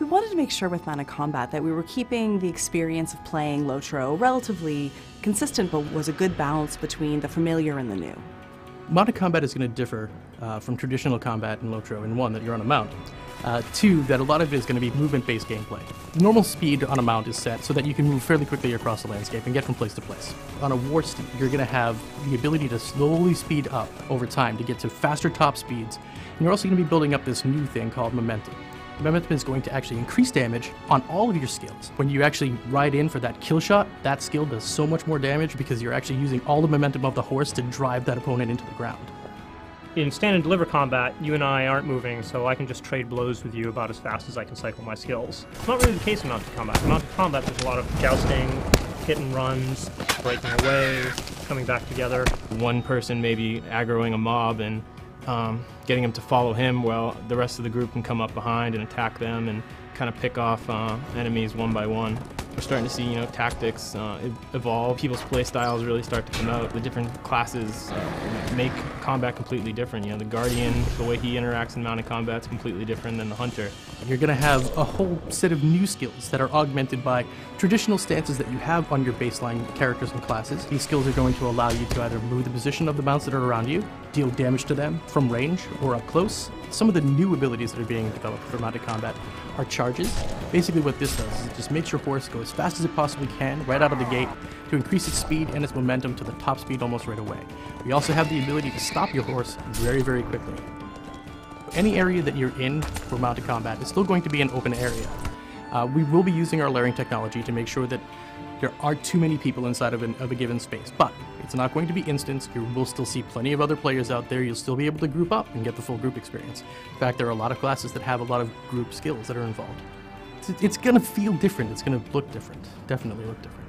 We wanted to make sure with mounted combat that we were keeping the experience of playing Lotro relatively consistent, but was a good balance between the familiar and the new. Mounted combat is going to differ from traditional combat in Lotro in one, that you're on a mount. Two, that a lot of it is going to be movement-based gameplay. Normal speed on a mount is set so that you can move fairly quickly across the landscape and get from place to place. On a war steed, you're going to have the ability to slowly speed up over time to get to faster top speeds, and you're also going to be building up this new thing called momentum. Momentum is going to actually increase damage on all of your skills. When you actually ride in for that kill shot, that skill does so much more damage because you're actually using all the momentum of the horse to drive that opponent into the ground. In stand and deliver combat, you and I aren't moving, so I can just trade blows with you about as fast as I can cycle my skills. It's not really the case in mounted combat. In mounted combat, there's a lot of jousting, hit and runs, breaking away, coming back together. One person maybe aggroing a mob and getting them to follow him while the rest of the group can come up behind and attack them and kind of pick off enemies one by one. We're starting to see, tactics evolve. People's play styles really start to come out. The different classes make combat completely different. The Guardian, the way he interacts in mounted combat is completely different than the Hunter. You're going to have a whole set of new skills that are augmented by traditional stances that you have on your baseline characters and classes. These skills are going to allow you to either move the position of the mounts that are around you, deal damage to them from range or up close. Some of the new abilities that are being developed for mounted combat are charges. Basically what this does is it just makes your horse go as fast as it possibly can right out of the gate to increase its speed and its momentum to the top speed almost right away. We also have the ability to stop your horse very, very quickly. Any area that you're in for mounted combat is still going to be an open area. We will be using our layering technology to make sure that there aren't too many people inside of a given space, but it's not going to be instant. You will still see plenty of other players out there. You'll still be able to group up and get the full group experience. In fact, there are a lot of classes that have a lot of group skills that are involved. It's going to feel different. It's going to look different. Definitely look different.